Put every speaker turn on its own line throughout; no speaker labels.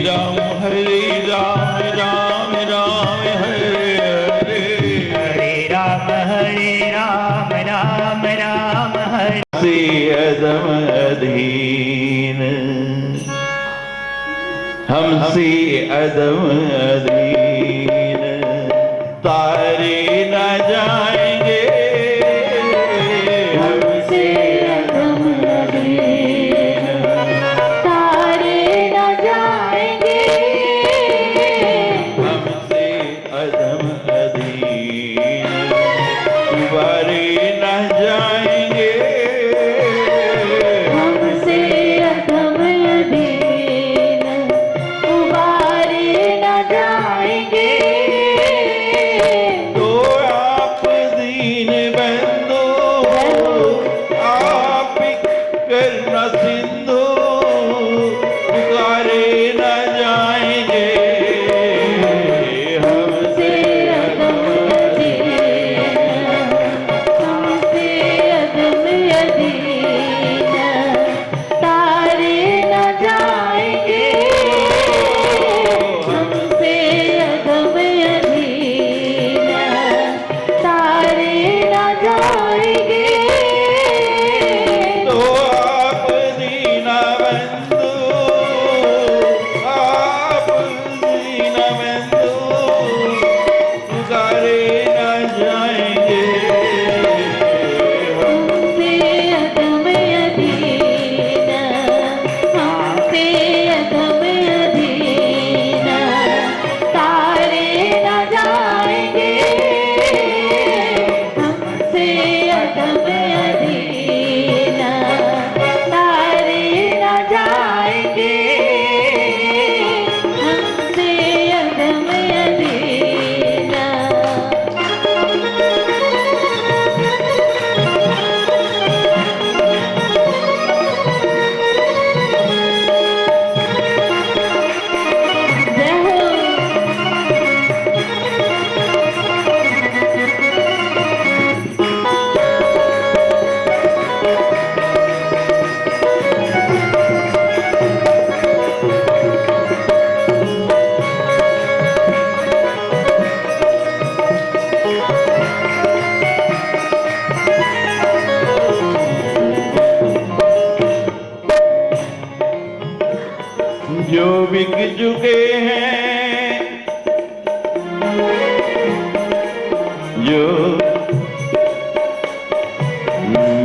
राम राम राम हरे हरे
हरे राम राम राम हरे
से अदम अधीन हमसे अदम अधीन तारे न जाएंगे हमसे अदम अधीन
तारे न जाएंगे
हमसे अदम अधीन तुम्हारे न जाएंगे
हमसे अधम अधीन उबारे न जाएंगे
तो आप दीन बंधु आप करना सिंधु पुकारे न जाएंगे हमसे
अधम अधीन हमसे अधम अधीन तारे न जाएंगे हमसे अधम अधीन तारे न जाएंगे
तो आप दीना बंधु आप दीना बंधु पुकारे न जाएंगे
हमसे अधम अधीन हमसे अधम अधीन तारे न जाएंगे हमसे अधम अधीन तारे न जाएंगे हमसे अधम अधीन जय हो
जो बिक चुके हैं जो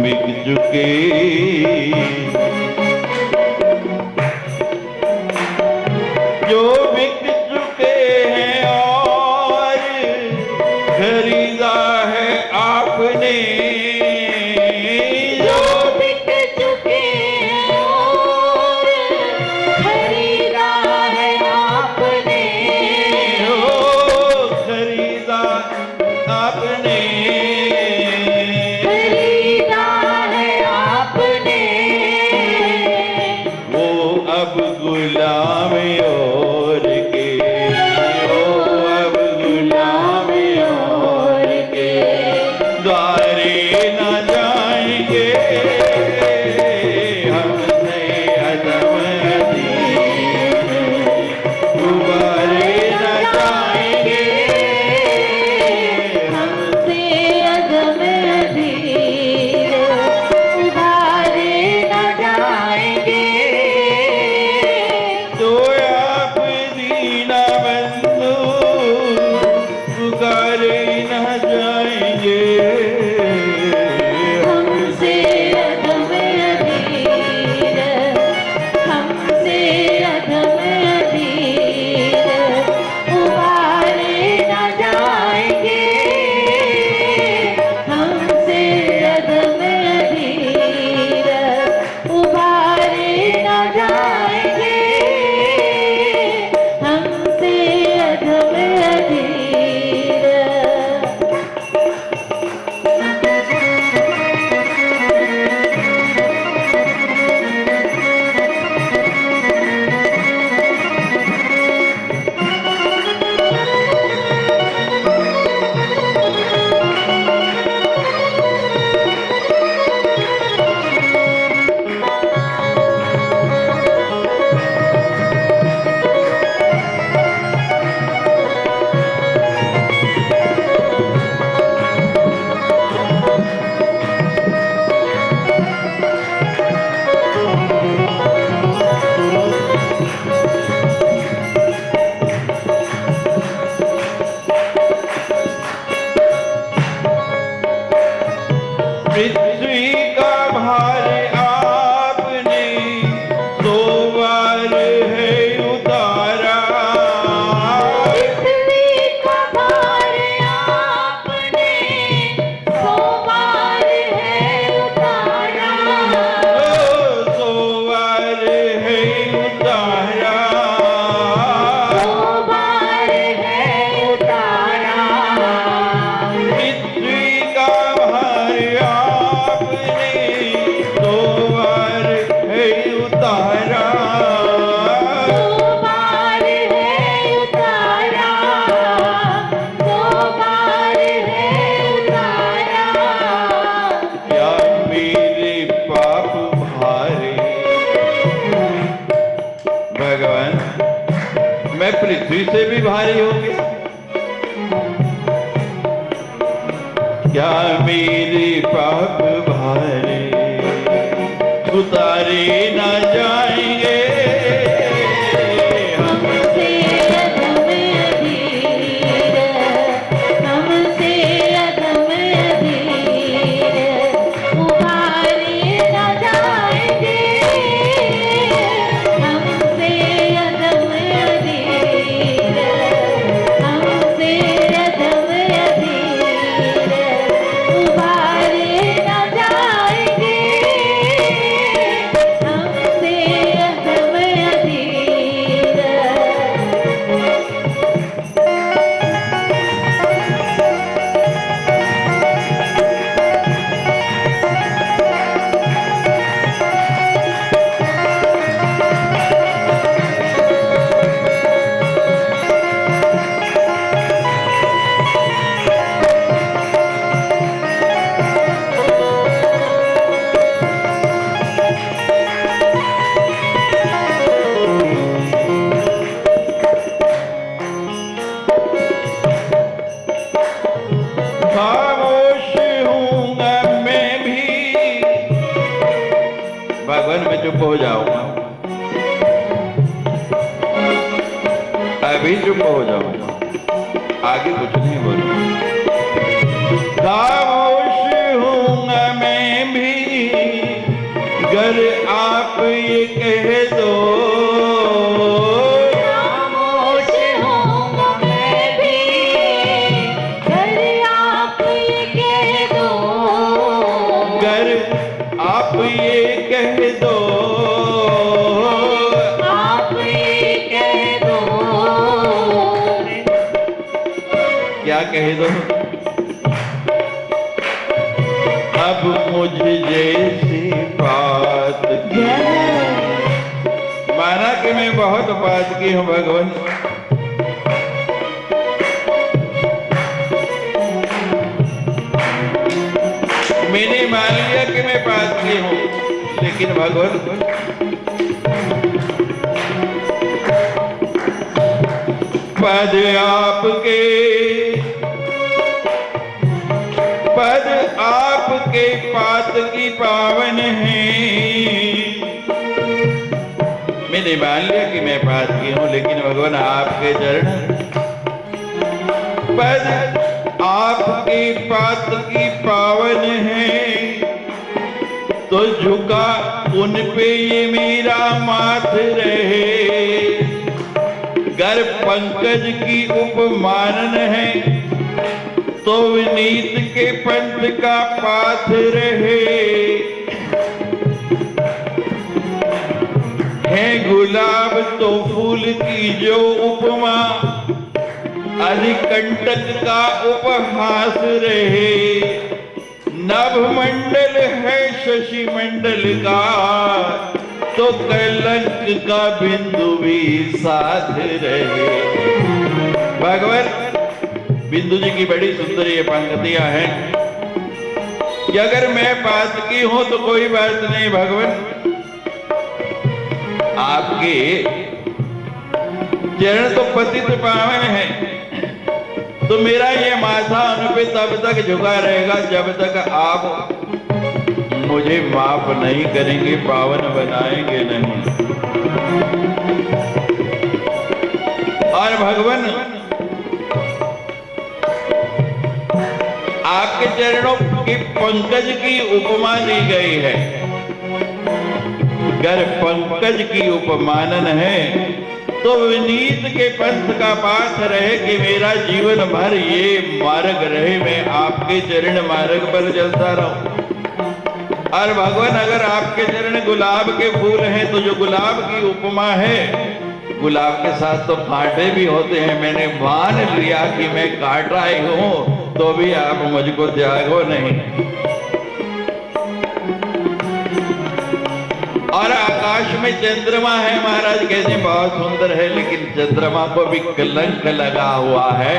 बिक चुके जो बिक चुके हैं और खरीदा है आपने जो
बिक चुके हैं और खरीदा है आपने
खरीदा आपने
खरीदा है आपने
वो अब गुलाम और के वो अब गुलाम और के द्वारे न जाएंगे हमसे अदम अधीन दुबारे न जाएंगे
हमसे अधम अधीन उधारे न जाएंगे
तो आप मैं पृथ्वी से भी भारी हो गया। क्या मेरे पाप भारे उतारे ना जाएंगे,
हमसे अधम अधीर, हमसे अधम अधीर उबारे न जाएंगे, हमसे अधम अधीर, हमसे अधम अधीर उबारे न जाएंगे, हमसे अधम अधीर।
खामोश हूँगा मैं भी। भगवान मैं चुप हो जाऊंगा, अभी चुप हो जाऊंगा, आगे कुछ नहीं बोलूंगा। खामोश हूँगा मैं भी, अगर आप ये कह दो,
खामोश हूँगा मैं भी, घर आप ये कह दो,
अगर आप ये कह दो,
आप ये कह दो,
क्या कह दो? अब मुझ जैसी बात की, माना कि मैं बहुत बात की हूँ भगवान, मैंने मान लिया कि मैं बात की हूँ, लेकिन भगवान पद आपके, पद आपके पात की पावन है। मैंने मान लिया कि मैं बात की हूँ, लेकिन भगवान आपके चरण पद आपके पात की पावन है, तो झुका उन पे ये मेरा माथ रहे। गर पंकज की उपमानन है, तो विनीत के पंथ का पाथ रहे। है गुलाब तो फूल की जो उपमा, अधिकंटक का उपहास रहे। नभ मंडल है शशि मंडल का, तो कलंक का बिंदु भी साथ रहे। भगवान बिंदु जी की बड़ी सुंदर ये पंक्तियां हैं कि अगर मैं बात की हूं तो कोई बात नहीं भगवान, आपके चरण तो पतित पावन है, तो मेरा ये माथा उन पे तब तक झुका रहेगा जब तक आप मुझे माफ नहीं करेंगे, पावन बनाएंगे नहीं। और भगवान आपके चरणों के पंकज की उपमा दी गई है। गर पंकज की उपमानन है, तो विनीत के पंथ का पाथ रहे कि मेरा जीवन भर ये मार्ग रहे, मैं आपके चरण मार्ग पर चलता रहूं। और भगवान अगर आपके चरण गुलाब के फूल हैं, तो जो गुलाब की उपमा है, गुलाब के साथ तो कांटे भी होते हैं। मैंने मान लिया कि मैं काटा ही हूं, तो भी आप मुझको त्यागो नहीं। और आकाश में चंद्रमा है महाराज, कहते बहुत सुंदर है, लेकिन चंद्रमा को भी कलंक लगा हुआ है।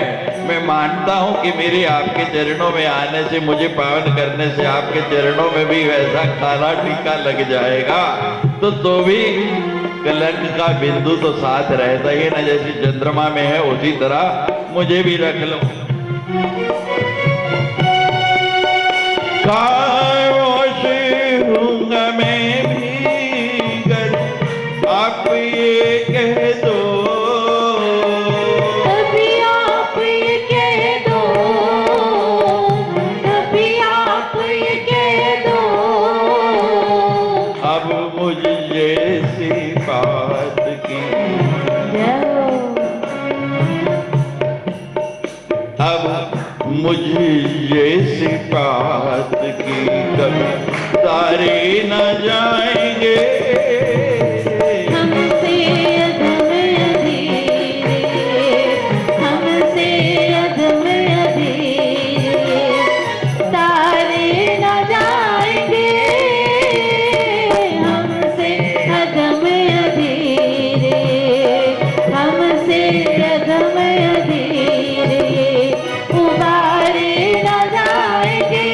मैं मानता हूं कि मेरे आपके चरणों में आने से, मुझे पावन करने से आपके चरणों में भी वैसा काला टीका लग जाएगा, तो भी कलंक का बिंदु तो साथ रहता ही है ना, जैसे चंद्रमा में है उसी तरह मुझे भी रख लो। खामोश हूँगा मैं भीगर, आप ये कह दो।
कभी आप ये कह दो, कभी आप ये कह दो।
अब मुझ जैसी बात की, अब मुझ जैसी बात की कभी तारे न जाएंगे।
हमसे अधम अधीरे, हमसे अधम अधीरे, तारे न जाएंगे। हमसे अधम अधीरे, हमसे अधम अधीरे, उबारे न जाएंगे।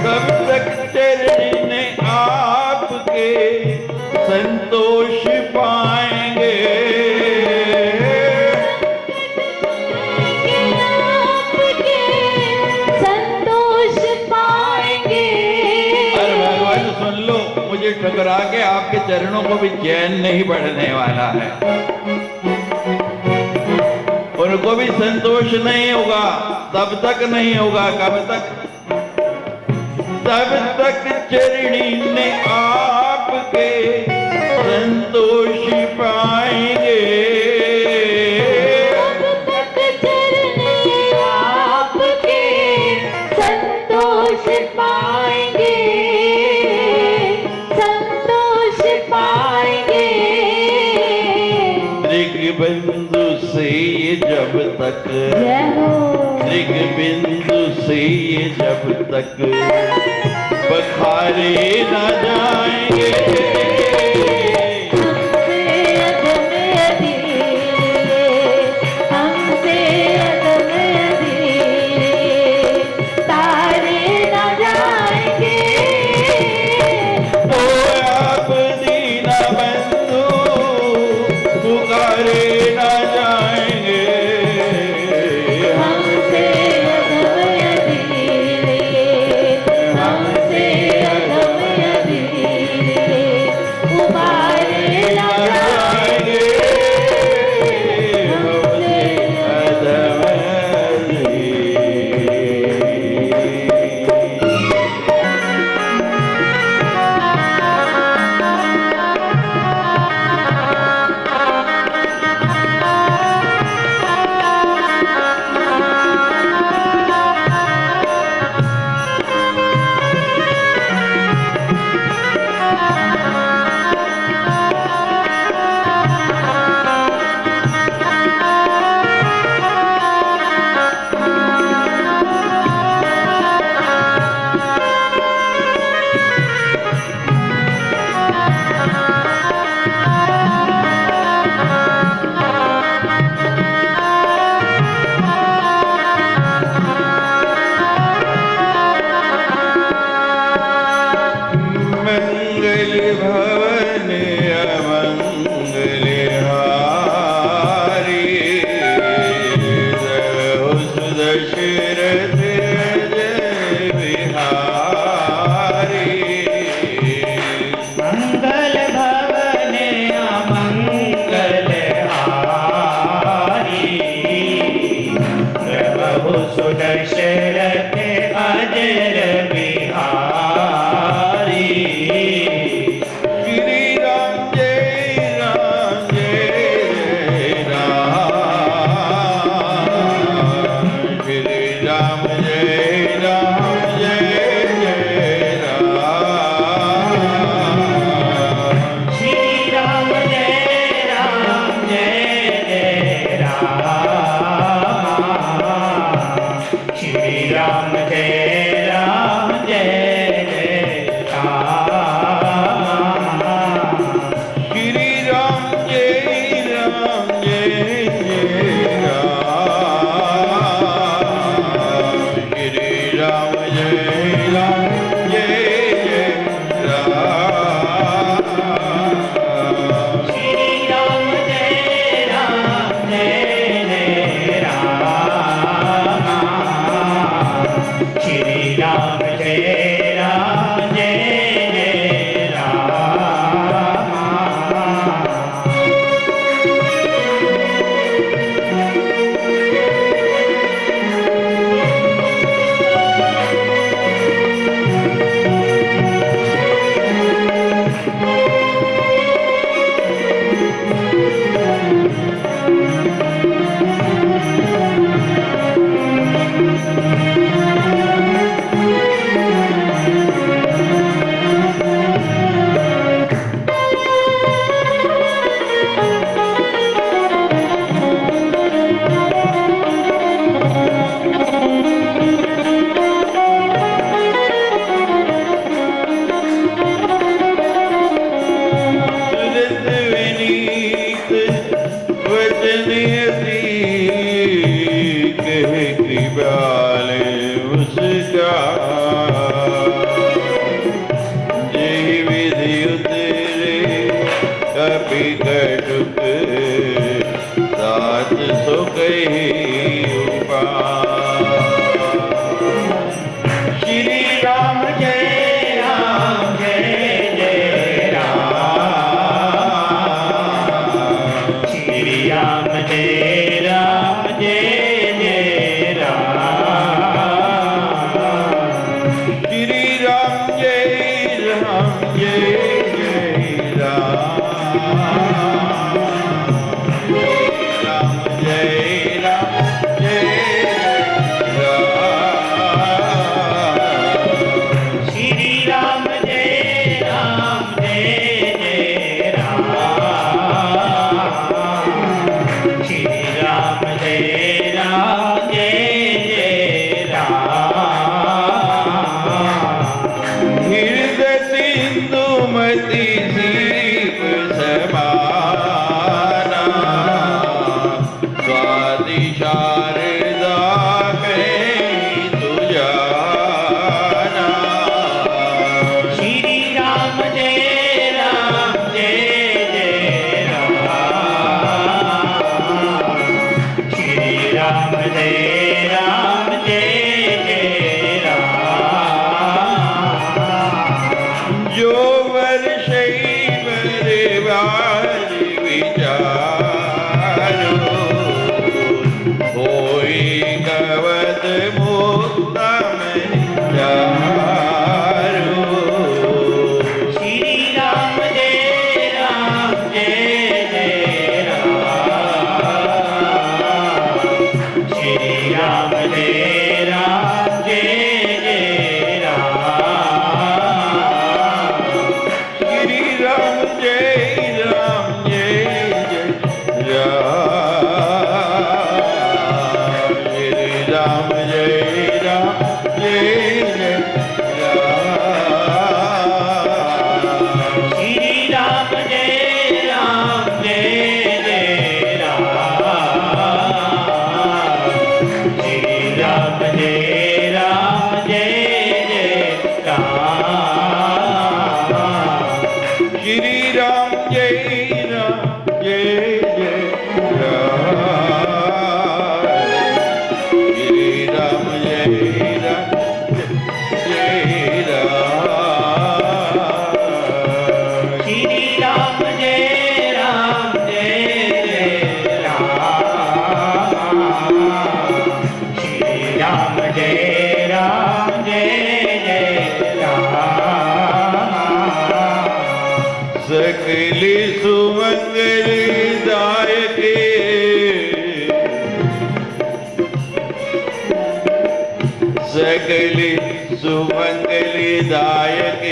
तब तक चरण आपके संतोष पाएंगे।
आपके संतोष पाएंगे।
अरे भगवान सुन लो, मुझे ठुकरा के आपके चरणों को भी चैन नहीं बढ़ने वाला है, उनको भी संतोष नहीं होगा, तब तक नहीं होगा। कब तक? तब तक चरणी ने आपके संतोष पाएंगे।
तब तक चरणी आपके संतोष पाएंगे, संतोष पाएंगे।
त्रिगबिंदु से ये जब तक,
जय हो।
त्रिगबिंदु से ये जब तक बखारे न जाएंगे।
हमसे अधम अधीरे, हमसे अधम अधीरे, तारे न जाएंगे।
ओ आप दीना बंधु पुकारे न जाएंगे।
हमसे अधम अधीरे, हमसे अधम अधीरे,
जेहि विधि उतरे कपि कटुक सात सो कही उपाय।
श्री राम जय जय राम। श्री राम जय जय राम।
श्री राम जय जय राम। राम जय राम जय राम।
श्री राम जय राम। श्री राम जय राम।
हृदय सिंधुमति सीप समाना स्वाति शारदा कहीं तुझाना।
श्री राम जय राम। श्री राम जय राम
जो वर्षैव वारि विचारो होई कवद मुक्तम चारो।
श्री राम जय राम। श्री राम जय राम।
श्री राम जय राम जय राम। श्री राम जय राम जय राम।
श्री राम जय राम श्री राम जय राम
श्री राम जय राम जय राम। श्री राम जय राम जय राम।
श्री राम जय राम श्री राम जय राम
सकल सुमंगल दायक सकल सुमंगल दायक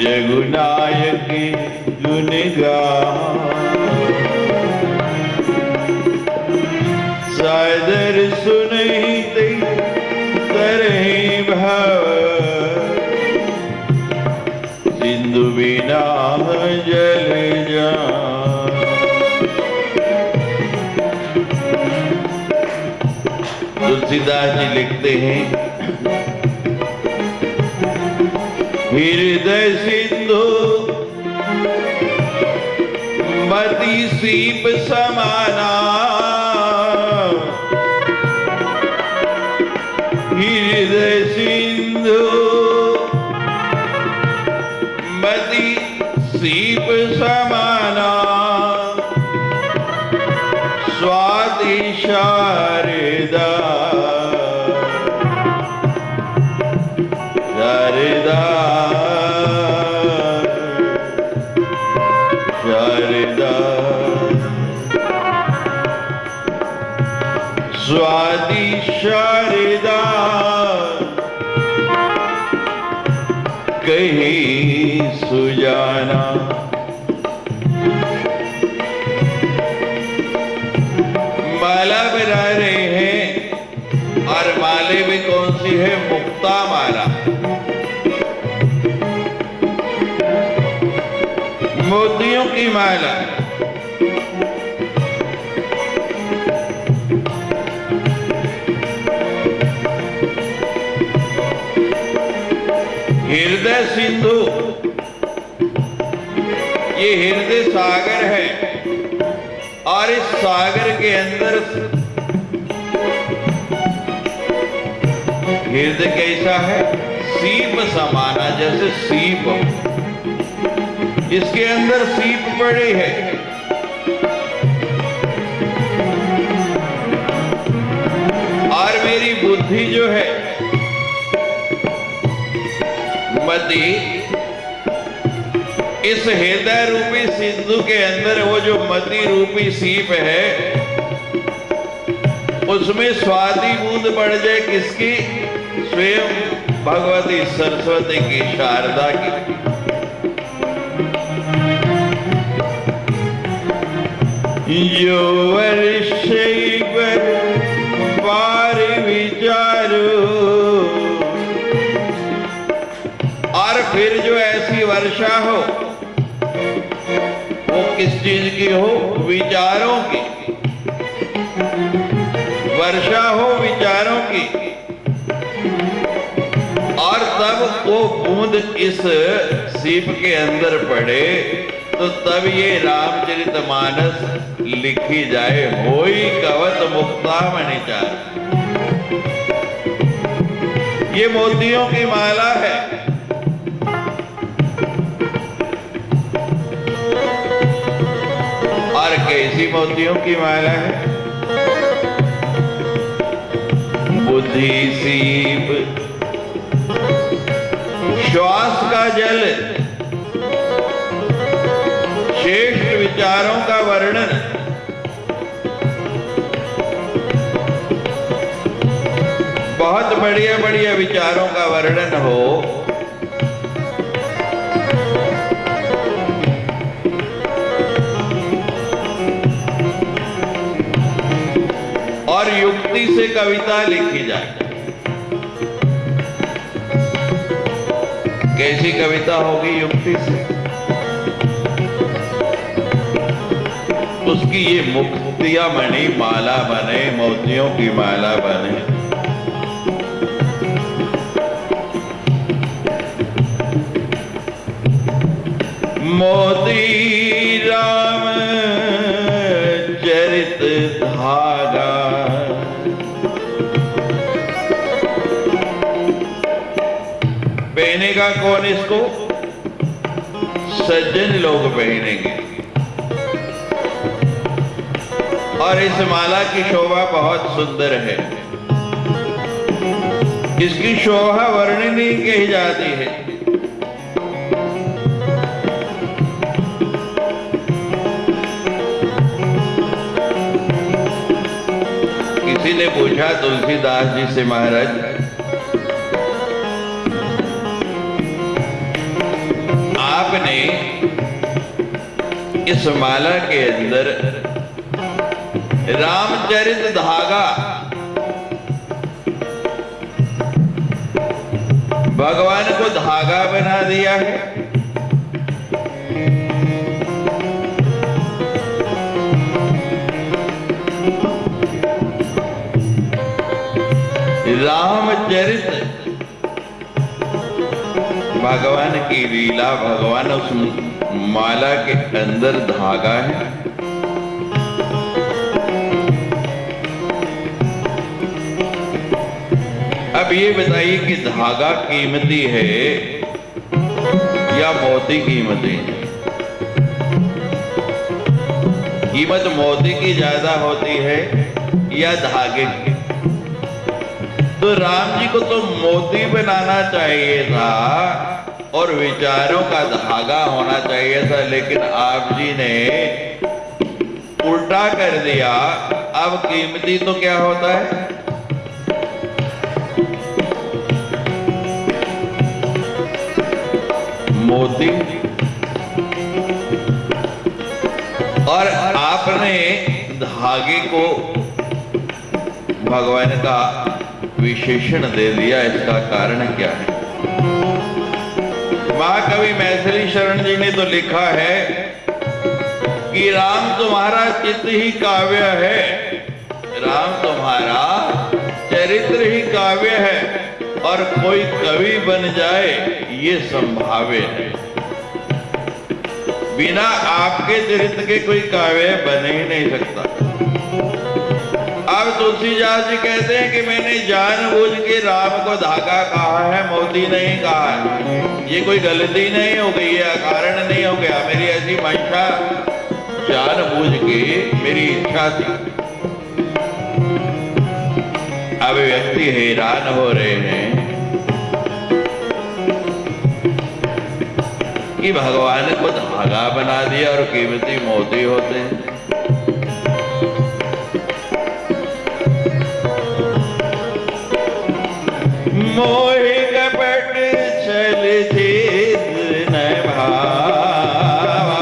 जगुनायक गुण सादर सुनहित तरहि भव सिंधु बिना जल जा। तुलसीदास जी लिखते हैं हृदय सिंधु मति सीप समाना हृदय सिंधु मति सीप समाना स्वाति शारदा शारदा शारदा स्वाति शारदा कहीं सुजाना। माला बना रहे हैं और माले में कौन सी है? मुक्ता माला, मोतियों की माला। हृदय सिंधु, ये हृदय सागर है और इस सागर के अंदर हृदय कैसा है? सीप समाना, जैसे सीप, इसके अंदर सीप पड़े है। और मेरी बुद्धि जो है मति, इस हृदय रूपी सिंधु के अंदर वो जो मति रूपी सीप है, उसमें स्वाति बूंद पड़ जाए किसकी? स्वयं भगवती सरस्वती की, शारदा की। जो वर्ष बार विचारो, और फिर जो ऐसी वर्षा हो, वो किस चीज की हो? विचारों की वर्षा हो, विचारों की। और तब वो बूंद इस सीप के अंदर पड़े, तो तब ये रामचरितमानस लिखी जाए। होई कवत मुक्ता मणिचार, ये मोतियों की माला है। और कैसी मोतियों की माला है? बुद्धि सीप, श्वास का जल, श्रेष्ठ विचारों का वर्णन, बहुत बढ़िया बढ़िया विचारों का वर्णन हो। और युक्ति से कविता लिखी जाए। कैसी कविता होगी युक्ति से? उसकी ये मुक्तिया मणि माला बने, मोतियों की माला बने। मोती राम चरित धागा, पहनेगा कौन इसको? सज्जन लोग पहनेंगे। और इस माला की शोभा बहुत सुंदर है। इसकी शोभा वर्णनीय कही जाती है। किसी ने पूछा तुलसीदास जी से, महाराज आपने इस माला के अंदर रामचरित धागा, भगवान को धागा बना दिया है। रामचरित भगवान की लीला, भगवान उस माला के अंदर धागा है। अब ये बताइए कि धागा कीमती है या मोती कीमती है? कीमत मोती की ज्यादा होती है या धागे की? तो राम जी को तो मोती बनाना चाहिए था और विचारों का धागा होना चाहिए था, लेकिन आप जी ने उल्टा कर दिया। अब कीमती तो क्या होता है? मोती। और आपने धागे को भगवान का विशेषण दे दिया, इसका कारण क्या है? महाकवि मैथिली शरण जी ने तो लिखा है कि राम तुम्हारा चित्त ही काव्य है, राम तुम्हारा चरित्र ही काव्य है। और कोई कवि बन जाए ये संभाव्य है। बिना आपके चरित्र के कोई काव्य बन ही नहीं सकता। अब तुलसीदास जी कहते हैं कि मैंने जानबूझ के राम को धागा कहा है, मोती नहीं कहा है। ये कोई गलती नहीं हो गई है, अकारण नहीं हो गया, मेरी ऐसी मंशा जानबूझ के मेरी इच्छा थी। अब व्यक्ति हैरान हो रहे हैं कि भगवान को धागा बना दिया और कीमती मोती होते हैं। मोहि कपट छल छेद न भावा,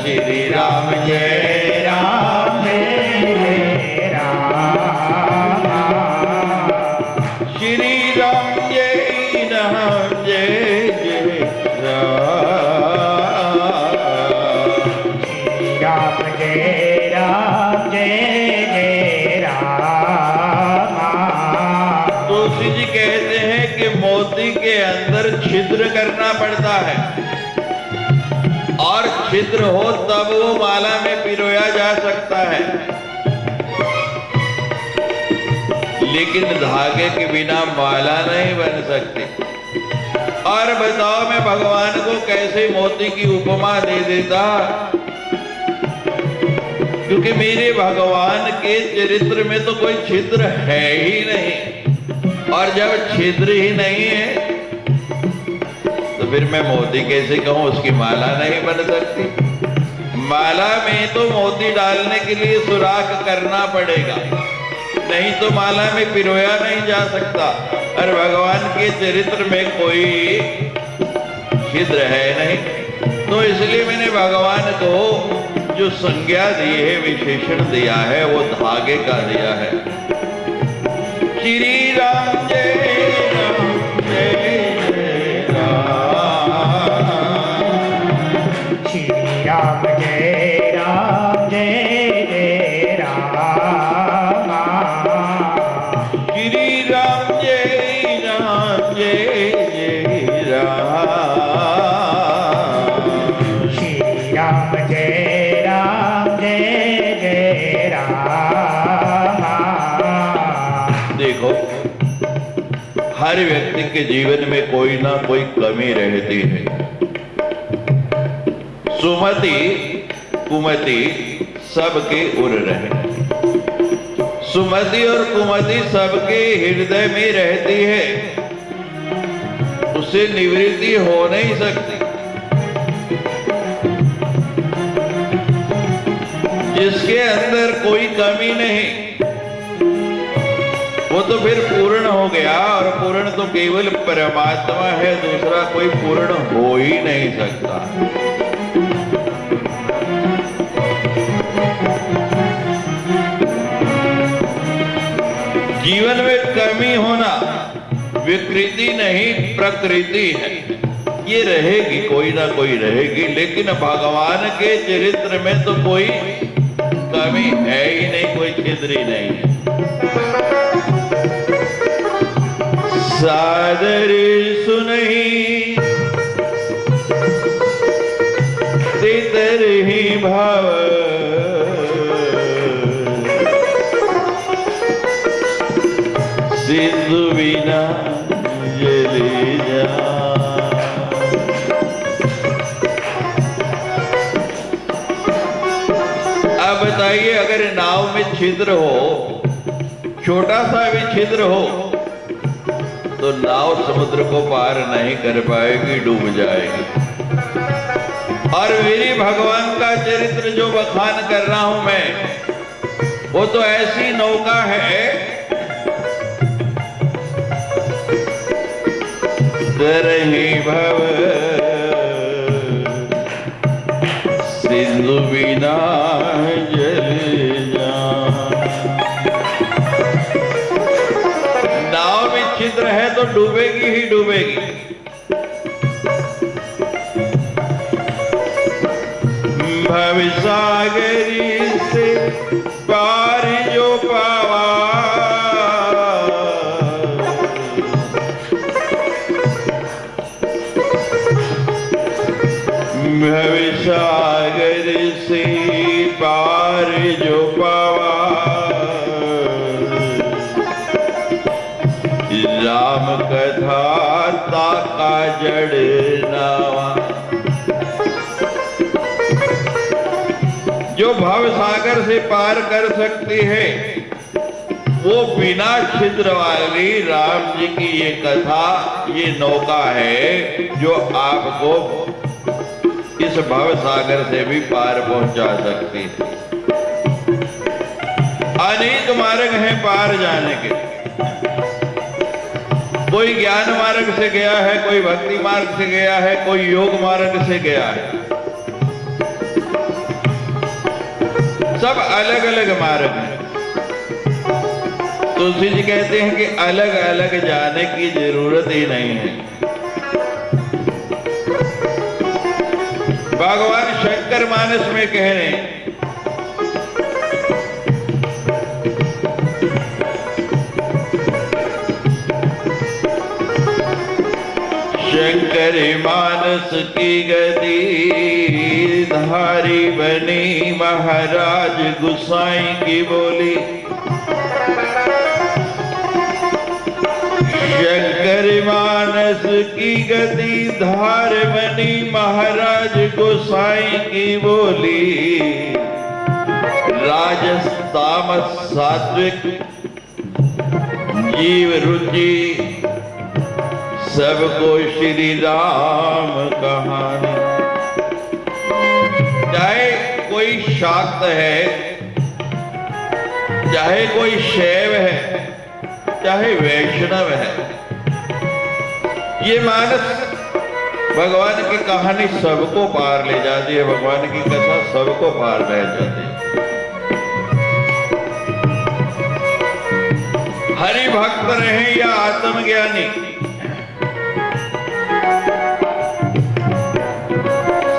श्री राम जय
राम जय राम,
श्री राम जय राम जय जय राम,
श्री राम जय राम जय जय राम।
तुलसी जी कहते हैं कि मोती के अंदर छिद्र करना पड़ता है और छिद्र हो तब वो माला में पिरोया जा सकता है, लेकिन धागे के बिना माला नहीं बन सकती। और बताओ मैं भगवान को कैसे मोती की उपमा दे देता, क्योंकि मेरे भगवान के चरित्र में तो कोई छिद्र है ही नहीं, और जब छिद्र ही नहीं है तो फिर मैं मोती कैसे कहूं, उसकी माला नहीं बन सकती। माला में तो मोती डालने के लिए सुराख करना पड़ेगा, नहीं तो माला में पिरोया नहीं जा सकता। और भगवान के चरित्र में कोई छिद्र है नहीं, तो इसलिए मैंने भगवान को जो संज्ञा दी है, विशेषण दिया है, वो धागे का दिया है। श्री राम जय राम जय जय राम,
श्री राम जय राम जय जय राम,
श्री राम जय राम जय जय राम,
श्री राम जय राम जय जय राम।
देखो, हर व्यक्ति के जीवन में कोई ना कोई कमी रहती है। सुमति कुमति सबके उर रहे, सुमति और कुमति सबके हृदय में रहती है, उससे निवृत्ति हो नहीं सकती। जिसके अंदर कोई कमी नहीं वो तो फिर पूर्ण हो गया, और पूर्ण तो केवल परमात्मा है, दूसरा कोई पूर्ण हो ही नहीं सकता। जीवन में कमी होना विकृति नहीं, प्रकृति है। ये रहेगी, कोई ना कोई रहेगी, लेकिन भगवान के चरित्र में तो कोई कमी है ही नहीं, कोई छिद्र ही नहीं है। सादर सुनहि तेतर ही भाव, सिंधु बिना जले जा। अब बताइए, अगर नाव में छिद्र हो, छोटा सा भी छिद्र हो, तो नाव समुद्र को पार नहीं कर पाएगी, डूब जाएगी। और मेरी भगवान का चरित्र जो बखान कर रहा हूं मैं, वो तो ऐसी नौका है, तरही भव सिंधु बिना जल जा। नाव में छिद्र है तो डूबेगी ही डूबेगी। भवसागरी से पार जो पावा, भवसागर से पार जो पावा, राम कथा ताका जड़ नावा। जो भव सागर से पार कर सकती है वो बिना छिद्र वाली राम जी की ये कथा, ये नौका है जो आपको इस भव सागर से भी पार पहुंचा सकती है। अनेक मार्ग हैं पार जाने के। कोई ज्ञान मार्ग से गया है, कोई भक्ति मार्ग से गया है, कोई योग मार्ग से गया है। सब अलग अलग मार्ग हैं। तुलसी जी कहते हैं कि अलग अलग जाने की जरूरत ही नहीं है। भगवान शंकर मानस में कह रहे हैं, शंकर मानस की गति धारी बनी, महाराज गुसाई की बोली। शंकर मानस की गति धार बनी, महाराज गोसाई की बोली। राजस तामस सात्विक जीव रुचि, सबको श्री राम कहानी। चाहे कोई शाक्त है, चाहे कोई शैव है, चाहे वैष्णव है, ये मानस भगवान की कहानी सबको पार ले जाती है। भगवान की कथा सबको पार ले जाती है। हरि भक्त रहे या आत्मज्ञानी,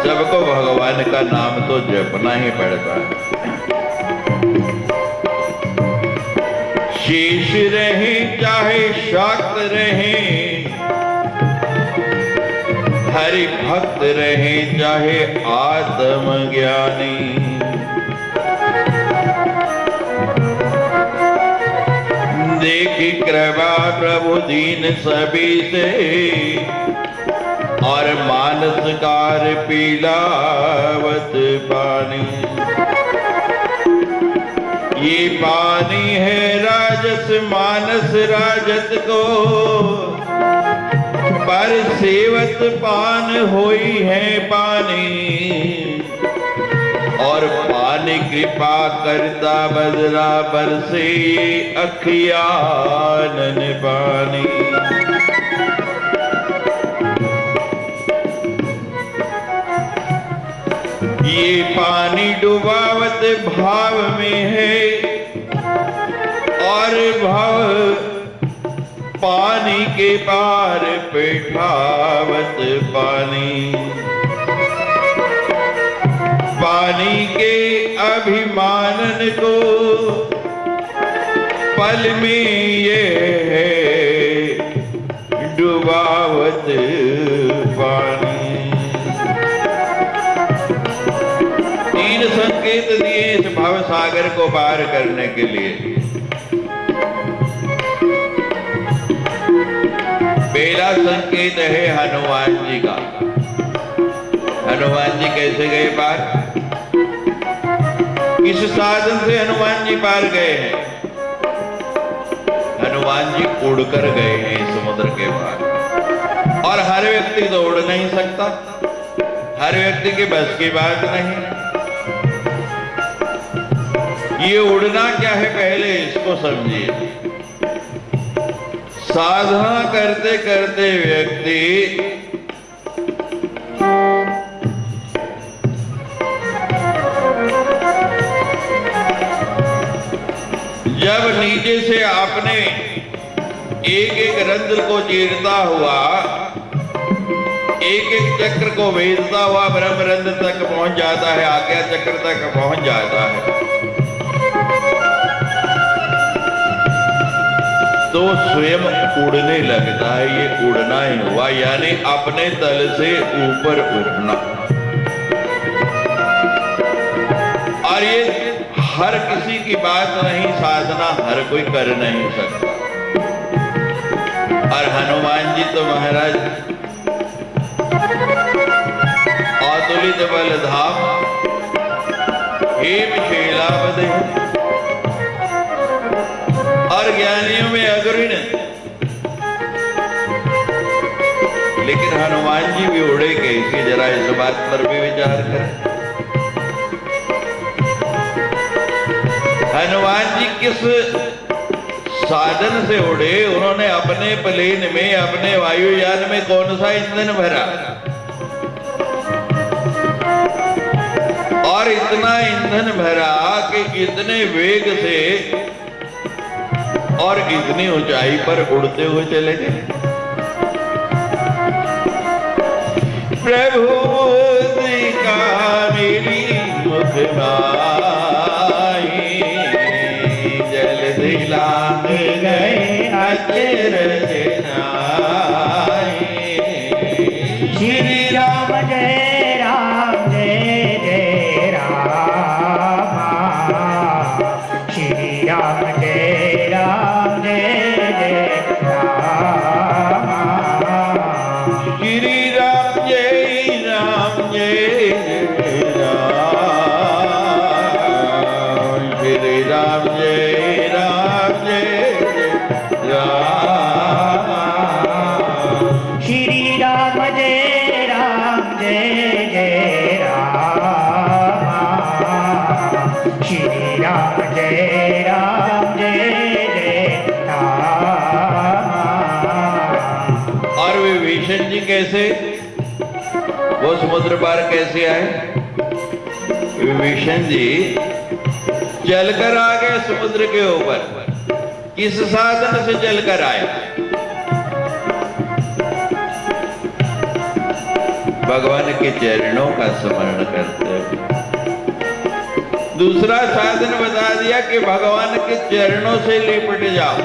सबको भगवान का नाम तो जपना ही पड़ता है। शेष रहे चाहे शाक्त रहे, हरि भक्त रहे चाहे आत्मज्ञानी। देखी कृपा प्रभु दीन सभी से, और मानसकार पीलावत पानी। ये पानी है राजस मानस राजत को, पर सेवत पान होई है पानी। और पानी कृपा करता बदला बरसे, ये अखियानन पानी। ये पानी डुबावत भाव में है, और भाव पानी के पार बैठावत पानी। पानी के अभिमानन को पल में ये है डुबावत पानी। तीन संकेत दिए इस भव सागर को पार करने के लिए। पहला संकेत है हनुमान जी का। हनुमान जी कैसे गए पार? किस साधन से हनुमान जी पार गए हैं? हनुमान जी उड़कर गए हैं समुद्र के पार। और हर व्यक्ति तो उड़ नहीं सकता, हर व्यक्ति के बस की बात नहीं। ये उड़ना क्या है पहले इसको समझिए। साधना करते करते व्यक्ति जब नीचे से आपने एक एक रंध्र को चीरता हुआ, एक एक चक्र को भेदता हुआ ब्रह्म रंध्र तक पहुंच जाता है, आज्ञा चक्र तक पहुंच जाता है, तो स्वयं उड़ने लगता है। ये उड़ना ही हुआ, यानी अपने तल से ऊपर उठना। और ये हर किसी की बात नहीं, साधना हर कोई कर नहीं सकता। और हनुमान जी तो महाराज अतुलित बल धाम, हेम शैलावत और ज्ञानियों में अग्रणी। लेकिन हनुमान जी भी उड़े कैसे, जरा इस बात पर भी विचार करें। हनुमान जी किस साधन से उड़े? उन्होंने अपने प्लेन में, अपने वायुयान में कौन सा ईंधन भरा? और इतना ईंधन भरा कि इतने वेग से और इतनी ऊंचाई पर उड़ते हुए चले गए। प्रभु का मेरी मुख माही, जल दिलांग गए अचरज नाई।
श्री राम जय राम जय जय राम, श्री राम जय राम जय जय राम,
श्री राम जय राम जय जय राम, श्री राम जय राम जय जय राम,
श्री राम जय राम जय जय राम, श्री राम जय राम जय जय राम।
और विभीषण जी कैसे, वो समुद्र पार कैसे आए? विभीषण जी चलकर आ गए समुद्र के ऊपर। किस साधन से चलकर आए? भगवान के चरणों का स्मरण करते हुए। दूसरा साधन बता दिया कि भगवान के चरणों से लिपट जाओ।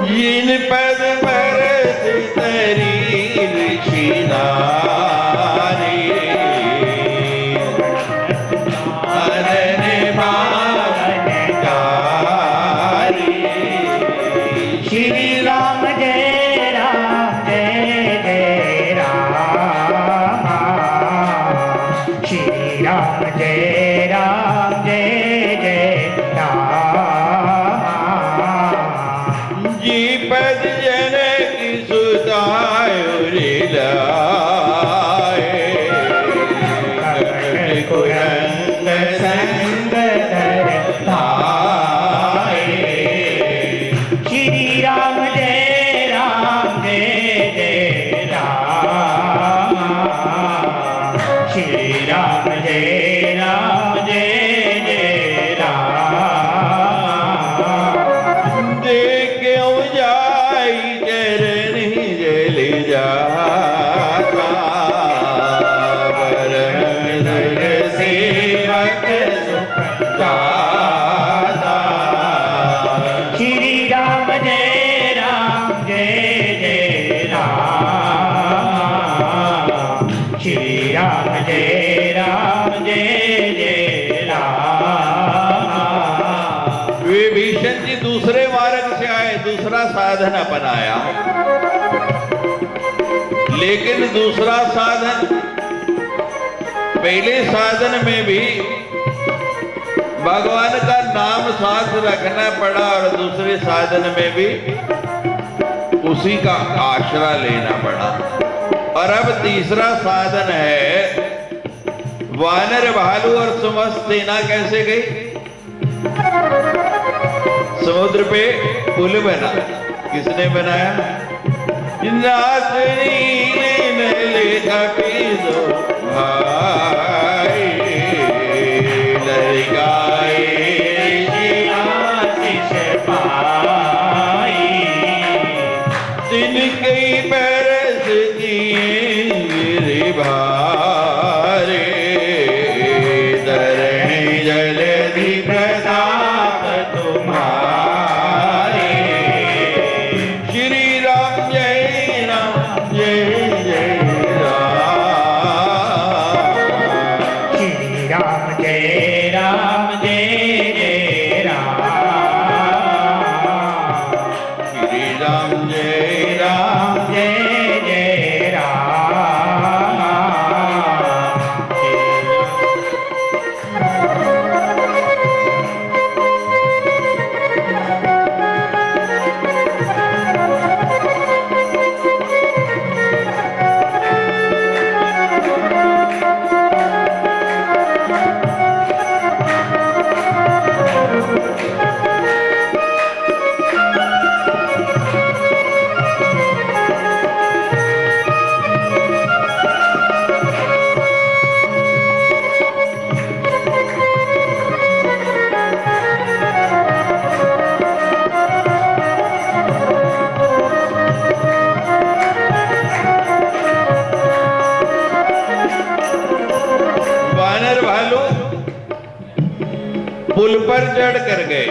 जिन पद पर तरी ऋषि नारी, अनन मानकारी।
श्री राम जय राम जय जय राम, श्री राम जय राम जय जय राम।
जी पद जनक सुतायुरी लाए,
कुरंग संग धर धाये। श्री राम जय राम जय जय राम, श्री राम जय राम जय जय राम।
देख जाई चरण जल जाता, परम सेवक सुख दाता।
श्री राम जय राम जय जय राम, श्री राम जय राम जय जय राम।
विभीषण जी दूसरे मार्ग से आए, दूसरा साधन अपनाया। लेकिन दूसरा साधन, पहले साधन में भी भगवान का नाम साथ रखना पड़ा और दूसरे साधन में भी उसी का आश्रय लेना पड़ा। और अब तीसरा साधन है, वानर भालू और समस्त सेना कैसे गई? समुद्र पे पुल बना, किसने बनाया? नाथ नील कपिलो भाई, लड़काए
आशीष पाई।
दिन कई बरस दिए गिरि भारे, धरण जलधि प्रताप तुम्हारे।
राम जय राम
श्री राम जय राम
जय राम
वानर भालू पुल पर चढ़ कर गए।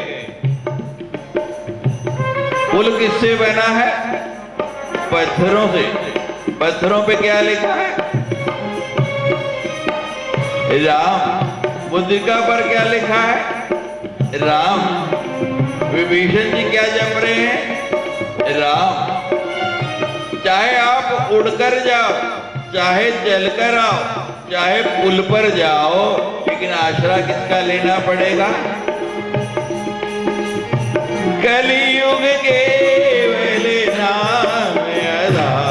पुल किससे बना है? पत्थरों से। पत्थरों पे क्या लिखा है? राम। मुद्रिका पर क्या लिखा है? राम। विभीषण जी क्या जप रहे हैं? राम। चाहे आप उड़कर जाओ, चाहे चलकर आओ, चाहे पुल पर जाओ, लेकिन आसरा किसका लेना पड़ेगा? कलियुग केवल नाम आधारा,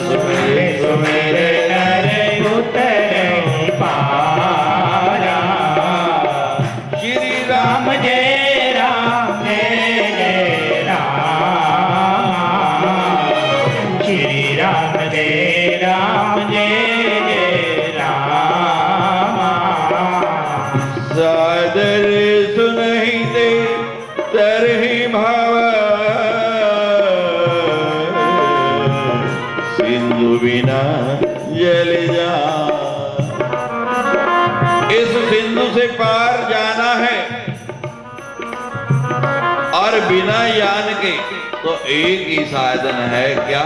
सुमिर सुमिर नर उतरहि पारा।
श्री राम
राम जय राम जय राम श्री राम जय राम जय राम
सादर सुनहि दे तरहि भाव, सिंधु बिना जल जा। इस सिंधु से पार जाना है और बिना यान के तो एक ही साधन है, क्या?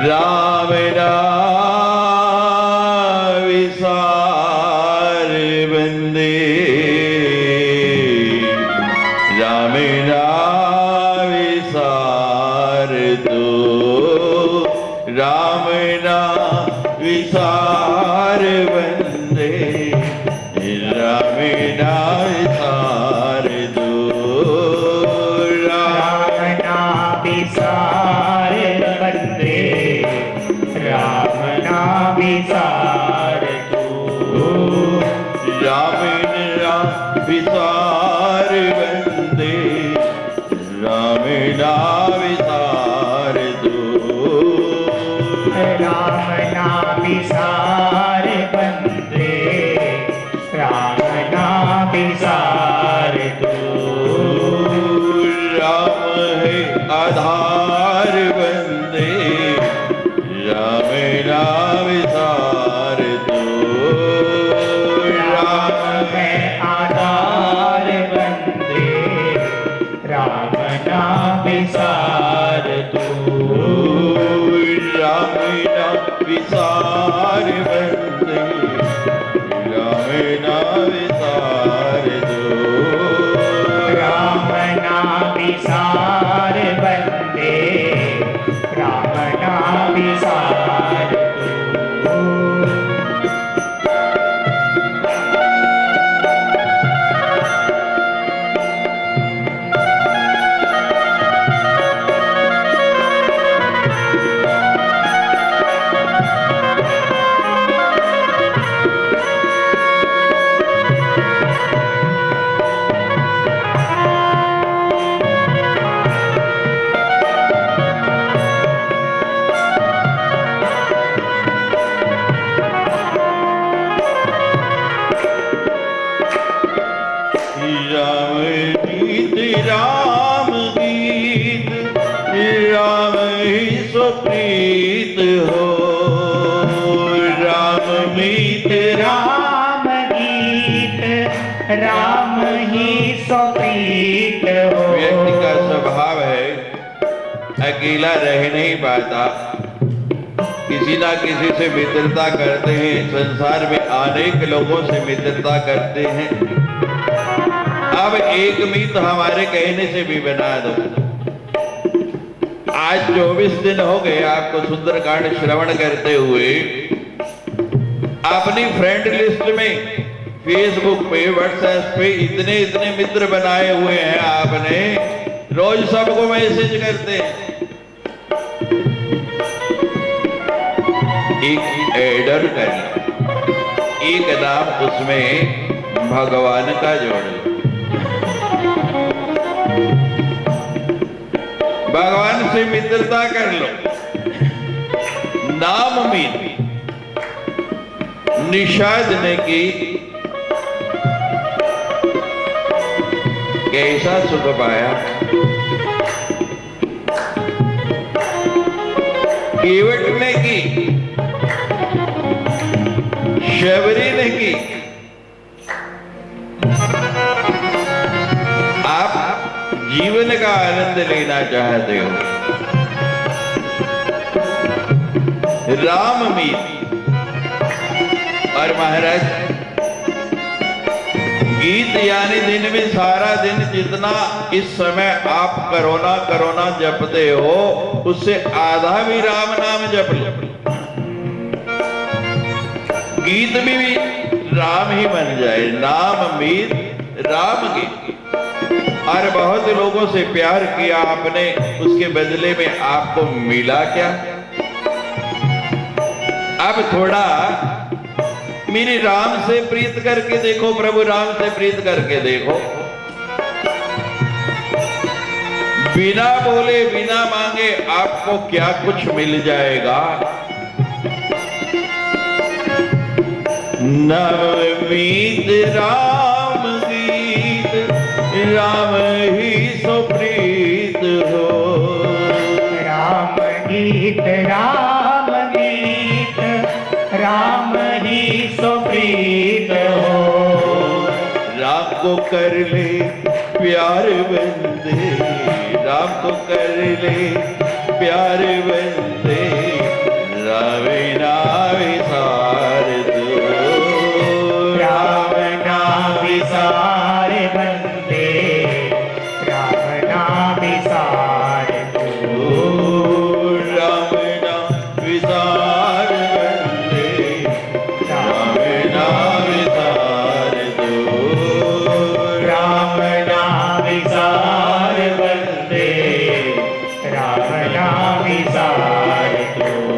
राम नाम विसार बंदे, राम नाम विसार दो, राम नाम विसार बंदे, राम नाम विसार दो,
राम नाम विसार बंदे, राम नाम विसार दो।
राम नाम विसार बंदे, राम नाम विसार दो,
राम नाम विसार बंदे, राम नाम विसार दो।
राम है आधार बंदे, राम नाम विसार दो,
राम है आधार बंदे, राम नाम विसार दो।
राम नाम विसार बंदे, राम नाम विसार दो,
राम नाम विसार बंदे, राम नाम विसार दो।
राम गीत, राम ही सुप्रीत हो, राम मीत
राम गीत, राम ही सुप्रीत हो।
व्यक्ति का स्वभाव है अकेला रह नहीं पाता, किसी ना किसी से मित्रता करते हैं, संसार में अनेक लोगों से मित्रता करते हैं। अब एक मित्र हमारे कहने से भी बना दो। आज 24 दिन हो गए आपको सुंदरकांड श्रवण करते हुए। अपनी फ्रेंड लिस्ट में फेसबुक पे, व्हाट्सएप पे इतने इतने मित्र बनाए हुए हैं आपने, रोज सबको मैसेज करते हैं। एक एडर कर लो, एक नाम उसमें भगवान का जोड़ लो। भगवान से मित्रता कर लो। नाम में निषाद ने की कैसा सुख पाया। केवट ने की, शबरी ने की। आप जीवन का आनंद लेना चाहते हो, राम मीत और महाराज गीत यानी दिन में सारा दिन जितना इस समय आप करोना करोना जपते हो, उससे आधा भी राम नाम जप लो। गीत भी राम ही बन जाए, नाम मीत राम गीत। और बहुत लोगों से प्यार किया आपने, उसके बदले में आपको मिला क्या? अब थोड़ा मेरे राम से प्रीत करके देखो, प्रभु राम से प्रीत करके देखो। बिना बोले बिना मांगे आपको क्या कुछ मिल जाएगा। नवमीत राम गीत, राम ही सो प्रीत हो।
राम गीत राम गीत, राम ही सो प्रीत हो।
राम को कर ले प्यार बंदे, राम को कर ले प्यार बंदे, राम नाम सार दो।
राम नाम सार बंदे, राम नाम सार दो।
राम नाम विसार बंदे, राम नाम सार दो।
राम नाम सार बंदे, राम नाम सार दो।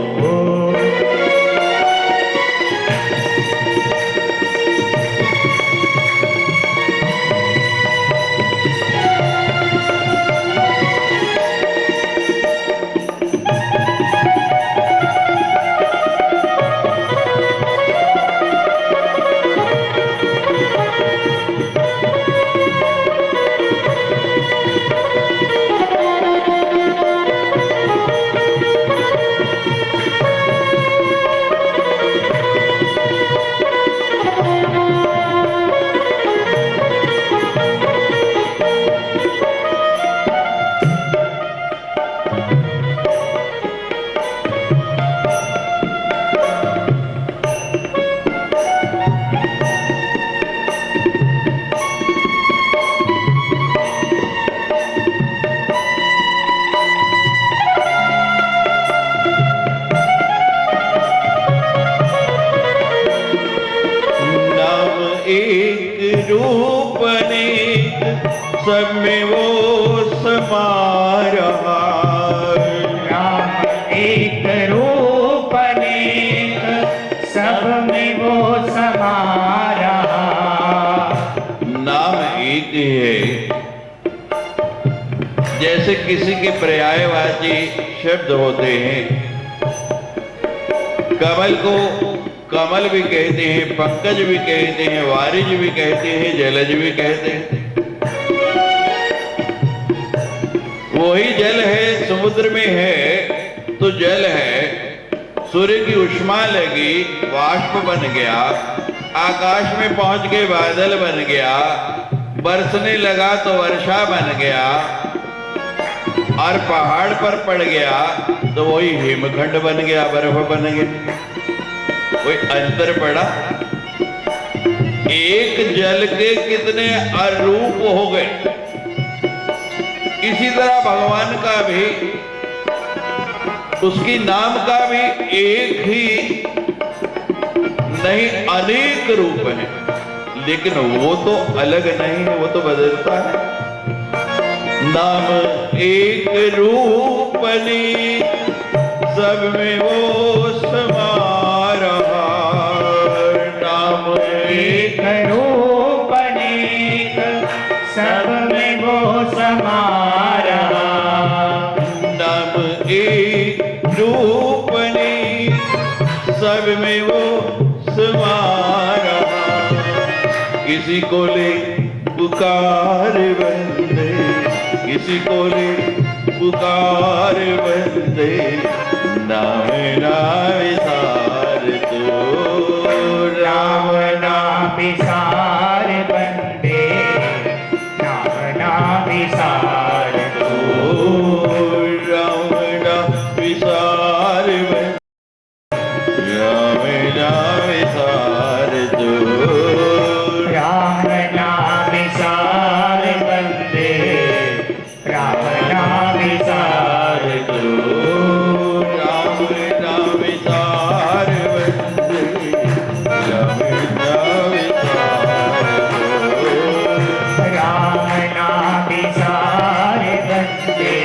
एक रूप अनेक, सब में वो समा रहा।
राम एक रूप अनेक, सब में वो समा रहा।
नाम एक ही है। जैसे किसी के पर्यायवाची शब्द होते हैं, कमल को कमल भी कहते हैं, पंकज भी कहते हैं, वारिज भी कहते हैं, जलज भी कहते हैं। वही जल है, समुद्र में है तो जल है। सूर्य की उष्मा लगी, वाष्प बन गया, आकाश में पहुंच के बादल बन गया, बरसने लगा तो वर्षा बन गया। और पहाड़ पर पड़ गया तो वही हिमखंड बन गया, बर्फ बन गया। कोई अंतर पड़ा? एक जल के कितने अरूप हो गए। इसी तरह भगवान का भी, उसकी नाम का भी एक ही नहीं अनेक रूप है, लेकिन वो तो अलग नहीं है, वो तो बदलता है। नाम एक रूपनी सब में वो समा रहा, नाम
एक रूप अनेक सब में वो समा रहा।
नाम एक रूपनी सब में वो समा रहा। किसी को ले पुकार बंदे, किसी को ले पुकार बंदे, नाम विसार तो
राम नाम विसार बंदे, नाम विसार
ओ राम नाम विसार बंदे, राम नाम विसार तो
राम नाम विसार बंदे, राम नाम विसार
राम नाम विसार बंदे, राम नाम विसार
राम नाम विसार बंदे,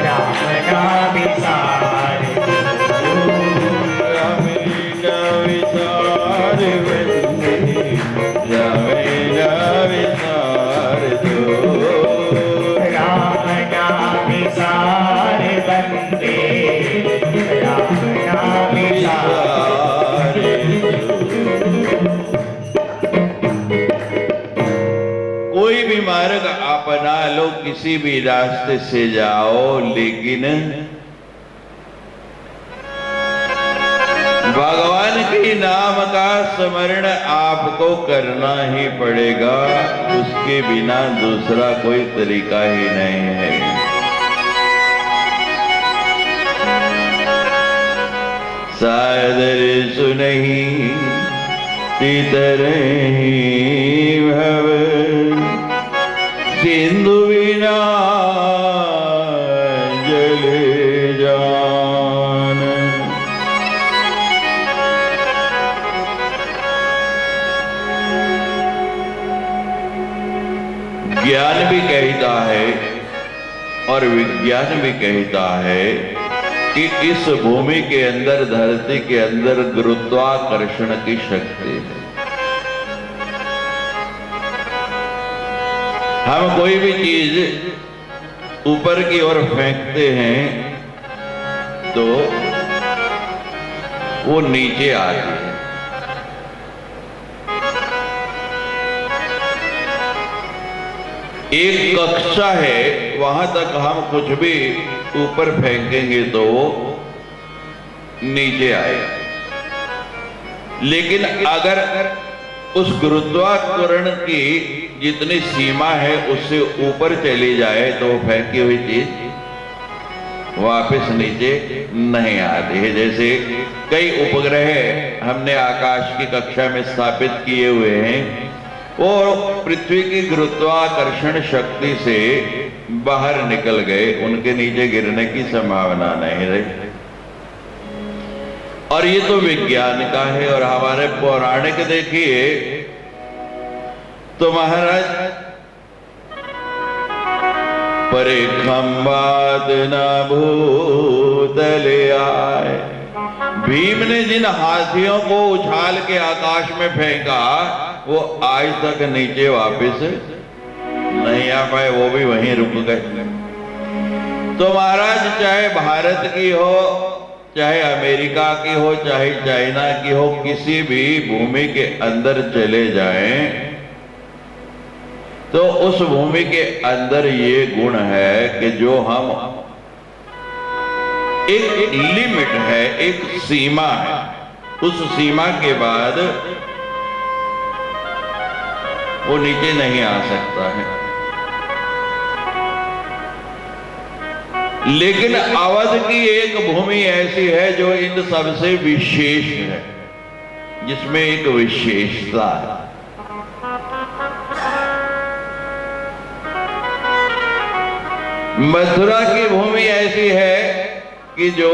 राम नाम विसार
राम नाम विसार बंदे, राम नाम विसार
राम नाम विसार बंदे, राम नाम विसार
कोई भी मार्ग अपना लो, किसी भी रास्ते से जाओ, लेकिन भगवान के नाम का स्मरण आपको करना ही पड़ेगा, उसके बिना दूसरा कोई तरीका ही नहीं है। सादर सुनहि तितरहि भव, सिंधु बिना जल जान। ज्ञान भी कहता है और विज्ञान भी कहता है कि इस भूमि के अंदर, धरती के अंदर गुरुत्वाकर्षण की शक्ति है। हम कोई भी चीज ऊपर की ओर फेंकते हैं तो वो नीचे आती है। एक कक्षा है, वहां तक हम कुछ भी ऊपर फेंकेंगे तो वो नीचे आएगा, लेकिन अगर उस गुरुत्वाकर्षण की जितनी सीमा है उससे ऊपर चली जाए तो वो फेंकी हुई चीज वापस नीचे नहीं आती है। जैसे कई उपग्रह हमने आकाश की कक्षा में स्थापित किए हुए हैं, वो पृथ्वी की गुरुत्वाकर्षण शक्ति से बाहर निकल गए, उनके नीचे गिरने की संभावना नहीं रही। और ये तो विज्ञान का है। और हमारे पौराणिक देखिए तो महाराज, परे खंबात न भूतले आए, भीम ने जिन हाथियों को उछाल के आकाश में फेंका वो आज तक नीचे वापस नहीं आ पाए, वो भी वहीं रुक गए। तो महाराज चाहे भारत की हो, चाहे अमेरिका की हो, चाहे चाइना की हो, किसी भी भूमि के अंदर चले जाएं तो उस भूमि के अंदर ये गुण है कि जो हम एक लिमिट है, एक सीमा है, उस सीमा के बाद वो नीचे नहीं आ सकता है। लेकिन अवध की एक भूमि ऐसी है जो इन सबसे विशेष है, जिसमें एक विशेषता है। मथुरा की भूमि ऐसी है कि जो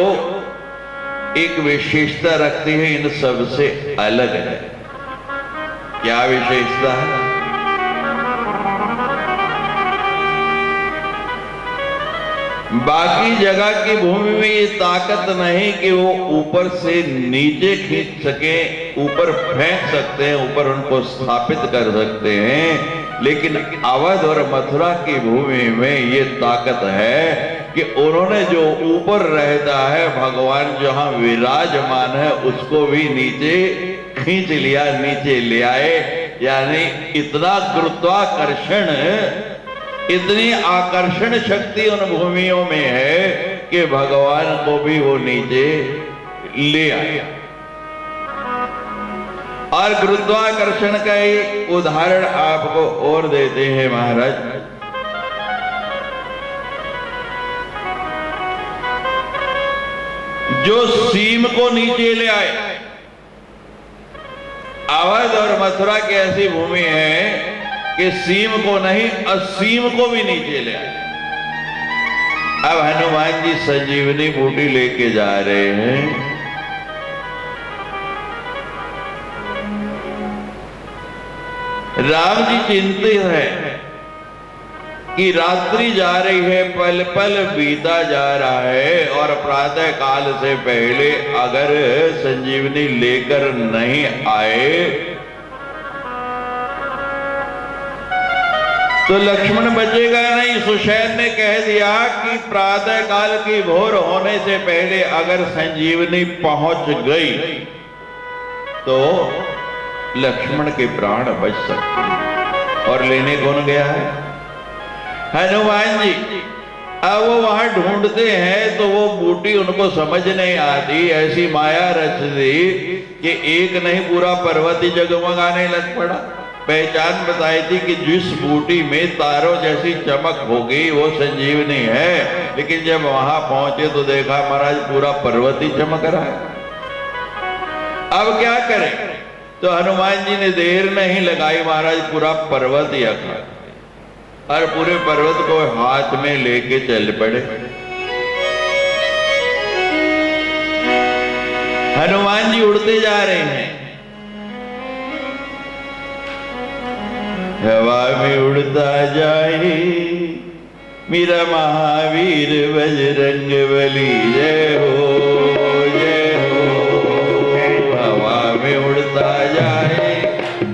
एक विशेषता रखती है, इन सबसे अलग है। क्या विशेषता है? बाकी जगह की भूमि में ये ताकत नहीं कि वो ऊपर से नीचे खींच सके, ऊपर फेंक सकते हैं, ऊपर उनको स्थापित कर सकते हैं। लेकिन अवध और मथुरा की भूमि में ये ताकत है कि उन्होंने जो ऊपर रहता है, भगवान जहां विराजमान है, उसको भी नीचे खींच लिया, नीचे ले आए। यानी इतना गुरुत्वाकर्षण, इतनी आकर्षण शक्ति उन भूमियों में है कि भगवान को भी वो नीचे ले आया। और गुरुत्वाकर्षण का एक उदाहरण आपको और देते हैं महाराज। जो सीम को नीचे ले आए, अवध और मथुरा की ऐसी भूमि है कि सीम को नहीं, असीम को भी नीचे ले आए। अब हनुमान जी संजीवनी बूटी लेके जा रहे हैं। राम जी चिंतित है कि रात्रि जा रही है, पल पल बीता जा रहा है, और प्रातः काल से पहले अगर संजीवनी लेकर नहीं आए तो लक्ष्मण बचेगा नहीं। सुशैन ने कह दिया कि प्रातः काल की भोर होने से पहले अगर संजीवनी पहुंच गई तो लक्ष्मण के प्राण बच सकते। और लेने कौन गया है? हनुमान जी। अब वो वहां ढूंढते हैं तो वो बूटी उनको समझ नहीं आती। ऐसी माया रच दी कि एक नहीं, पूरा पर्वत ही जगमगाने लग पड़ा। पहचान बताई थी कि जिस बूटी में तारों जैसी चमक होगी वो संजीवनी है, लेकिन जब वहां पहुंचे तो देखा महाराज पूरा पर्वत ही चमक रहा है। अब क्या करें? तो हनुमान जी ने देर नहीं लगाई, महाराज पूरा पर्वत ही अखा और पूरे पर्वत को हाथ में लेके चल पड़े। हनुमान जी उड़ते जा रहे हैं, हवा में उड़ता जाए मेरा महावीर बजरंग बली। जय हो जय हो। हवा में उड़ता जाए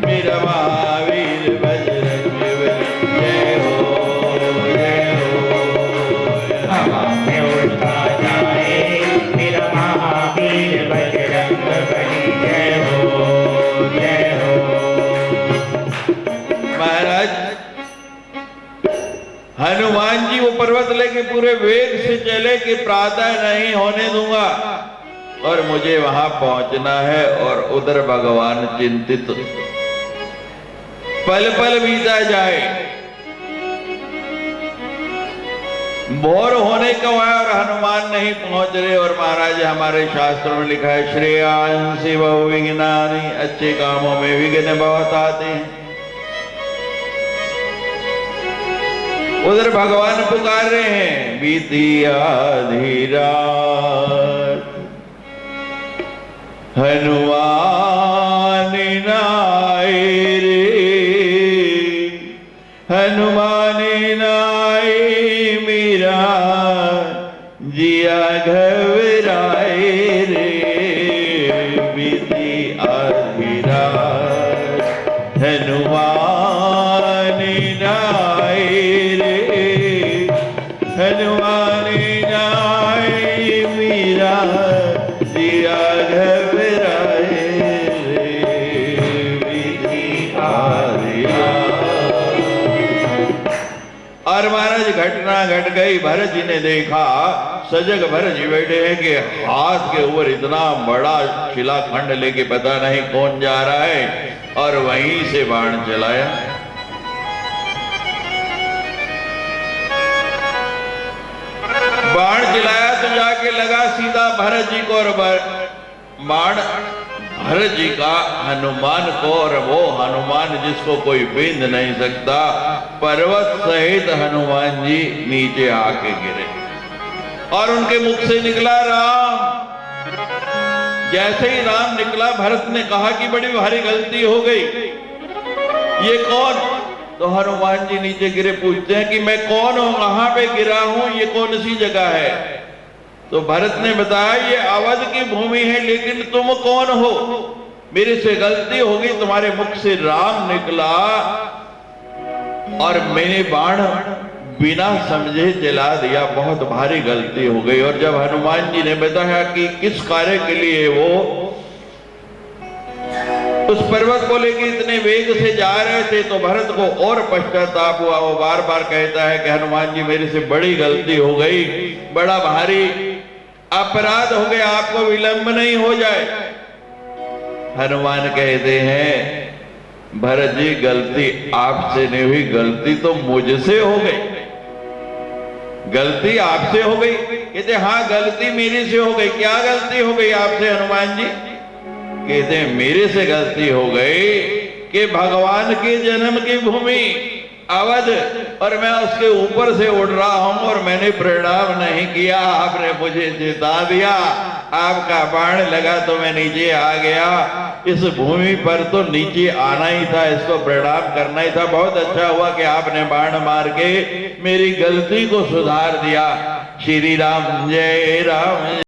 मेरा महावीर बजरंग बली। जय हो जय हो।
हवा में उड़ता जाए मेरा महावीर बजरंग बली। जय हो जय हो।
महाराज हनुमान जी वो पर्वत लेके पूरे वेग से चले कि प्रातः नहीं होने दूंगा और मुझे वहां पहुंचना है। और उधर भगवान चिंतित, पल पल बीता जाए, भोर होने को है और हनुमान नहीं पहुंच रहे। और महाराज हमारे शास्त्रों में लिखा है श्रेयांसी बहु विघ्नानि, अच्छे कामों में विघ्न बहुत आते हैं। उधर भगवान पुकार रहे हैं, बीती आधी रात हनुमान नाए रे, हनुमान नाए मेरा जिया घबराए रे। बीती आधी रात हनुमान नाए, हनुमान नाए मेरा जिया घबराए रे। बीती आधी रात। और महाराज घटना घट गई। भरत जी ने देखा, सजग भरत जी बैठे हैं कि हाथ के ऊपर इतना बड़ा शिलाखंड लेके पता नहीं कौन जा रहा है, और वहीं से बाण चलाया। बाण बाण चलाया तो जाके लगा सीधा भरत जी को, और बाण भरत जी का हनुमान को, और वो हनुमान जिसको कोई बींद नहीं सकता, पर्वत सहित हनुमान जी नीचे आके गिरे और उनके मुख से निकला राम। जैसे ही राम निकला, भरत ने कहा कि बड़ी भारी गलती हो गई, ये कौन? तो हनुमान जी नीचे गिरे, पूछते हैं कि मैं कौन हूं, कहां पे गिरा हूं, ये कौन सी जगह है? तो भरत ने बताया ये अवध की भूमि है, लेकिन तुम कौन हो? मेरे से गलती हो गई, तुम्हारे मुख से राम निकला और मैंने बाण बिना समझे चला दिया, बहुत भारी गलती हो गई। और जब हनुमान जी ने बताया कि किस कार्य के लिए वो उस पर्वत को लेकर इतने वेग से जा रहे थे, तो भरत को और पश्चाताप हुआ। वो बार बार कहता है कि हनुमान जी मेरे से बड़ी गलती हो गई, बड़ा भारी अपराध हो गया, आपको विलंब नहीं हो जाए। हनुमान कहते हैं भरत जी गलती आपसे नहीं हुई, गलती तो मुझसे हो गई, गलती आपसे हो गई। कहते हाँ गलती मेरे से हो गई। क्या गलती हो गई आपसे हनुमान जी? कहते हैं मेरे से गलती हो गई कि भगवान के जन्म की भूमि अवध और मैं उसके ऊपर से उड़ रहा हूं और मैंने प्रणाम नहीं किया, आपने मुझे चेता दिया, आपका बाण लगा तो मैं नीचे आ गया। इस भूमि पर तो नीचे आना ही था, इसको प्रणाम करना ही था। बहुत अच्छा हुआ कि आपने बाण मार के मेरी गलती को सुधार दिया। श्री राम जय राम।